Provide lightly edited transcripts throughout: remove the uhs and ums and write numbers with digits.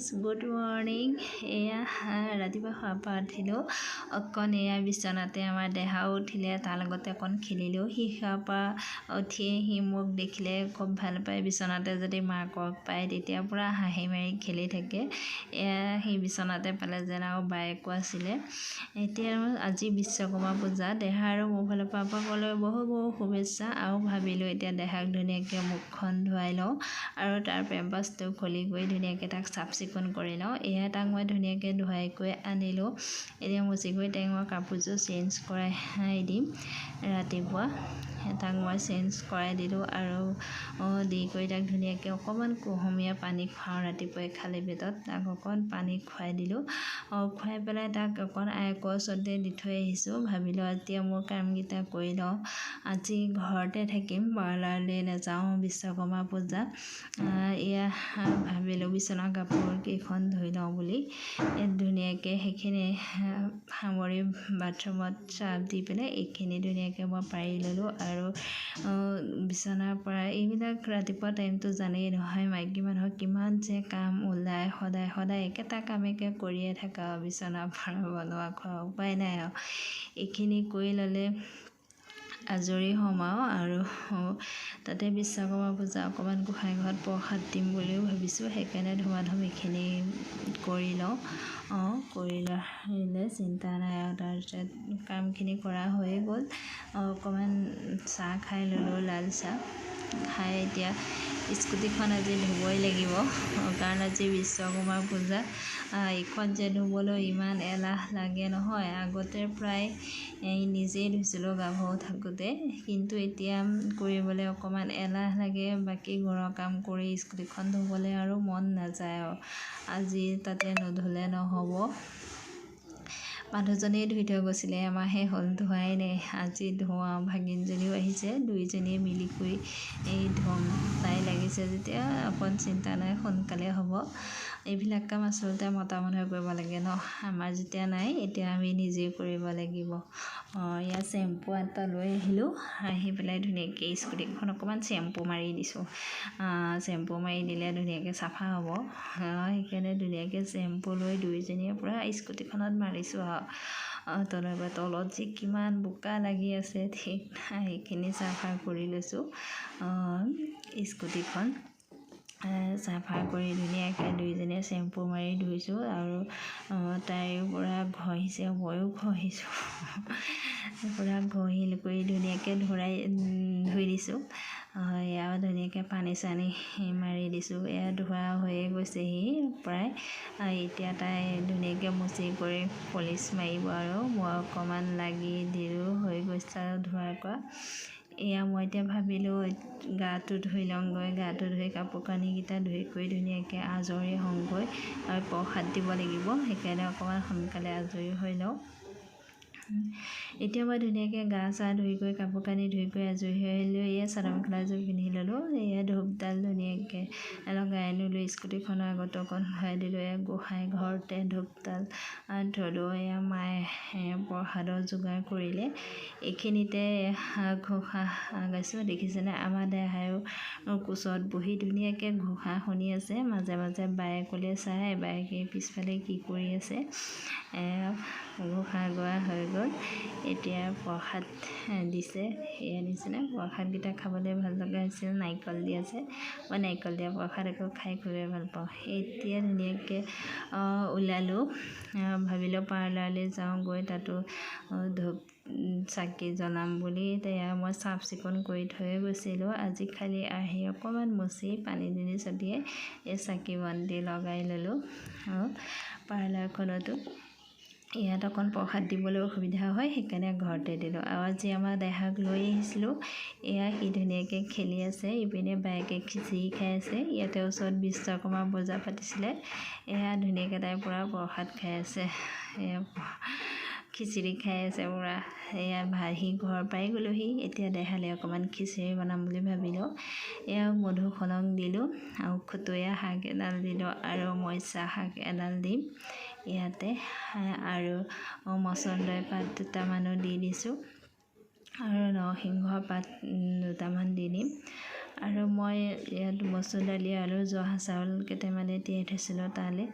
Friends good morning. এয়া ৰাতিপুৱা খোৱাৰ পৰা উঠিলোঁ অকণ এয়া বিচনাতে আমাৰ দেহাও উঠিলে, তাৰ লগতে অকণ খেলিলেও। সি খোৱাৰ পৰা উঠিয়ে সি মোক দেখিলে খুব ভাল পায়। বিচনাতে যদি মাকক পায় তেতিয়া পূৰা হাঁহি মাৰি খেলি থাকে। এয়া সি বিচনাতে পালে যেন আৰু বায়েকো আছিলে। এতিয়া আজি বিশ্বকৰ্মা পূজা, দেহা আৰু মোৰ ফালৰ পৰা সকলোৱে বহু শুভেচ্ছা। আৰু ভাবিলোঁ এতিয়া দেহাক ধুনীয়াকৈ মুখখন ধুৱাই লওঁ আৰু তাৰ পেম্পাছটো খুলি কৰি ধুনীয়াকৈ তাক চাফ চিকুণ কৰি লওঁ। এয়া তাক মই ধুনীয়াকৈ ধুৱাই কৰি আনিলোঁ। এতিয়া মুচি কৰি তাইক মই কাপোৰযোৰ চেঞ্জ কৰাই দিম। ৰাতিপুৱা তাক মই চেঞ্জ কৰাই দিলোঁ আৰু দি কৰি তাক ধুনীয়াকৈ অকণমান কুহুমীয়া পানী খুৱাওঁ। ৰাতিপুৱাই খালী পেটত তাক অকণ পানী খুৱাই দিলোঁ। খুৱাই পেলাই তাক অকণ আয়েকৰ ওচৰতে দি থৈ আহিছোঁ। ভাবিলোঁ এতিয়া মোৰ কামকেইটা কৰি লওঁ। আজি ঘৰতে থাকিম, পাৰ্লাৰলৈ নাযাওঁ, বিশ্বকৰ্মা পূজা। এয়া ভাবিলোঁ বিচনা কাপোৰ কেইখন ধুই লওঁ বুলি ধুনীয়াকৈ সেইখিনি সামৰি বাথৰুমত চাৰ্ফ দি পেলাই এইখিনি ধুনীয়াকৈ মই পাৰি ল'লোঁ। আৰু বিচনাৰ পৰা এইবিলাক ৰাতিপুৱা টাইমটো জানেই নহয়, মাইকী মানুহৰ কিমান যে কাম ওলায়, সদায় একেটা কামেকে কৰিয়ে থাকা। বিচনাৰ পৰা বনোৱা খোৱা উপায় নাই আৰু এইখিনি কৰি ল'লে আজৰি হ'ম আৰু তাতে বিশ্বকৰ্মা পূজা অকণমান গোঁসাই ঘৰত প্ৰসাদ দিম বুলিও ভাবিছোঁ। সেইকাৰণে ধুমাধুম এইখিনি কৰি লওঁ। কৰি ল'লে চিন্তা নাই আৰু তাৰপিছত কামখিনি কৰা হৈয়ে গ'ল। অকণমান চাহ খাই ল'লোঁ, লাল চাহ খাই এতিয়া স্কুটিখন আজি ধুবই লাগিব, কাৰণ আজি বিশ্বকৰ্মা পূজা। এইখন যে ধুবলৈ ইমান এলাহ লাগে নহয়। আগতে প্ৰায় নিজেই ধুইছিলোঁ গাভৰু থাকোঁতে, কিন্তু এতিয়া কৰিবলৈ অকণমান এলাহ লাগে। বাকী ঘৰৰ কাম কৰি স্কুটিখন ধুবলৈ আৰু মন নাযায় আৰু আজি তাতে নধুলে নহ'ব। মানুহজনেই ধুই থৈ গৈছিলে, এমাহে হ'ল ধোৱাই নাই। আজি ধোৱা ভাগিনজনীও আহিছে, দুইজনীয়ে মিলি কৰি ধুম। তাই লাগিছে যেতিয়া অকণ চিন্তা নাই, সোনকালে হ'ব। এইবিলাক কাম আচলতে মতা মানুহে কৰিব লাগে ন। আমাৰ যেতিয়া নাই এতিয়া আমি নিজেই কৰিব লাগিব। ইয়াত চেম্পু এটা লৈ আহিলোঁ। আহি পেলাই ধুনীয়াকৈ স্কুটিখন অকণমান চেম্পু মাৰি দিছোঁ। চেম্পু মাৰি দিলে ধুনীয়াকৈ চাফা হ'ব। সেইকাৰণে ধুনীয়াকৈ চেম্পু লৈ দুইজনীয়ে পূৰা স্কুটিখনত মাৰিছোঁ আৰু তলত যে কিমান বোকা লাগি আছে ঠিক নাই, সেইখিনি চাফা কৰি লৈছোঁ। স্কুটিখন চাফা কৰি ধুনীয়াকৈ দুইজনীয়ে চেম্পু মাৰি ধুইছোঁ আৰু তাইও পূৰা ঘঁহিছে, ময়ো ঘঁহিছোঁ। পূৰা ঘঁহি কৰি ধুনীয়াকৈ ধুই দিছোঁ। এয়া ধুনীয়াকৈ পানী চানী মাৰি দিছোঁ। এয়া ধোৱা হৈয়ে গৈছেহি প্ৰায়। এতিয়া তাই ধুনীয়াকৈ মুচি কৰি পলিচ মাৰিব আৰু মই অকণমান লাগি দিলোঁ, হৈ গৈছে আৰু ধোৱা কৰা। এয়া মই এতিয়া ভাবিলোঁ গাটো ধুই লওঁগৈ। গাটো ধুই কাপোৰ কানিকেইটা ধুই কৰি ধুনীয়াকৈ আজৰি হওঁগৈ আৰু প্ৰসাদ দিব লাগিব। সেইকাৰণে অকণমান সোনকালে আজৰি হৈ লওঁ। এতিয়া মই ধুনীয়াকৈ গা চা ধুই কৰি কাপোৰ কানি ধুই কৰি আজৰি হৈ আহিলোঁ। এয়া চাদৰ মেখেলাযোৰ পিন্ধি ল'লোঁ। এয়া ধূপডাল ধুনীয়াকৈ লগাই আনিলোঁ। স্কুটিখনৰ আগতো অকণ ধুৱাই দিলোঁ। এয়া গোঁসাই ঘৰতে ধূপডাল থলোঁ। এয়া মায়ে প্ৰসাদৰ যোগাৰ কৰিলে। এইখিনিতে ঘোষা গাইছোঁ, দেখিছেনে? আমাৰ দেহায়ো কোচত বহি ধুনীয়াকৈ ঘোষা শুনি আছে। মাজে মাজে বায়েকলৈ চাই, বায়েকে পিছফালে কি কৰি আছে। ঘোষা গোৱা হৈ গ'ল। এতিয়া প্ৰসাদ দিছে। সেয়া দিছেনে? প্ৰসাদকেইটা খাবলৈ ভাল লগা হৈছিল। নাৰিকল দি আছে। মই নাৰিকল দিয়া প্ৰসাদ আকৌ খাই খুবেই ভাল পাওঁ। এতিয়া ধুনীয়াকৈ ওলালোঁ। ভাবিলোঁ পাৰ্লাৰলৈ যাওঁ, গৈ তাতো ধূপ চাকি জ্বলাম বুলি। এতিয়া মই চাফ চিকুণ কৰি থৈয়ে গৈছিলোঁ। আজি খালি আহি অকণমান মুচি পানী দুনি ছটিয়াই এই চাকি বন্তি লগাই ল'লোঁ। পাৰ্লাৰখনতো ইয়াত অকণ প্ৰসাদ দিবলৈ অসুবিধা হয়, সেইকাৰণে ঘৰতে দিলোঁ। আৰু আজি আমাৰ দেহাক লৈ আহিছিলোঁ। এয়া সি ধুনীয়াকৈ খেলি আছে। ইপিনে বায়েকে খিচিৰি খাই আছে। ইয়াতে ওচৰত বিশ্বকৰ্মা পূজা পাতিছিলে। এয়া ধুনীয়াকৈ তাই পূৰা প্ৰসাদ খাই আছে। এয়া খিচিৰি খাই আছে পূৰা। এয়া সি ঘৰ পাই গ'লোহি। এতিয়া দেহালৈ অকণমান খিচিৰি বনাম বুলি ভাবিলোঁ। এয়া মধুসোলং দিলোঁ আৰু খুতৰীয়া শাক এডাল দিলোঁ আৰু মৰিচা শাক এডাল দিম ইয়াতে, আৰু মচন্দৈ পাত দুটামানো দি দিছোঁ আৰু নৰসিংহ পাত দুটামান দি দিম আৰু মই ইয়াত মচুৰ দালি আৰু জহা চাউল কেইটামানে তিয়াই থৈছিলোঁ তালৈ।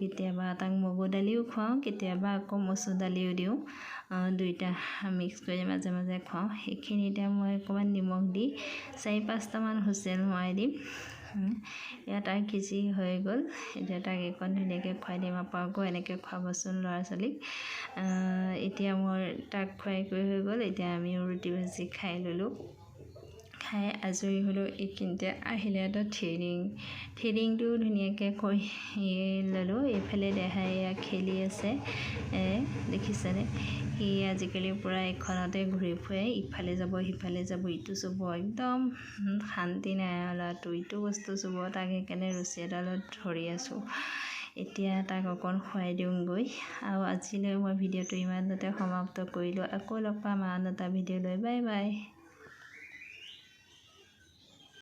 কেতিয়াবা তাক মগু দালিও খুৱাওঁ, কেতিয়াবা আকৌ মচুৰ দালিও দিওঁ। দুইটা মিক্স কৰি মাজে মাজে খুৱাওঁ। সেইখিনিতে মই অকণমান নিমখ দি 4-5টামান হুইচেল মৰাই দিম। ইয়াত আৰু খিচিৰি হৈ গ'ল। এতিয়া তাক এইকণ ধুনীয়াকৈ খুৱাই দিম। আকৌ এনেকৈ খুৱাবচোন ল'ৰা ছোৱালীক। এতিয়া মোৰ তাক খুৱাই কৰি হৈ গ'ল। এতিয়া আমিও ৰুটি ভাজি খাই ল'লোঁ। খাই আজৰি হ'লোঁ। এইখিনিতে আহিলে এটা থ্ৰেডিংটো ধুনীয়াকৈ কৰি ল'লোঁ। এইফালে দেহাই খেলি আছে, দেখিছেনে? সি আজিকালি পূৰা এখনতে ঘূৰি ফুৰে, ইফালে যাব সিফালে যাব, ইটো চুব, একদম শান্তি নাই ল'ৰাটো। ইটো বস্তু চুব, তাক সেইকাৰণে ৰছী এডালত ধৰি আছোঁ। এতিয়া তাক অকণ খুৱাই দিওঁগৈ। আৰু আজিলৈ মই ভিডিঅ'টো ইমানতে সমাপ্ত কৰিলোঁ। আকৌ লগ পাম আন এটা ভিডিঅ' লৈ। Bye bye.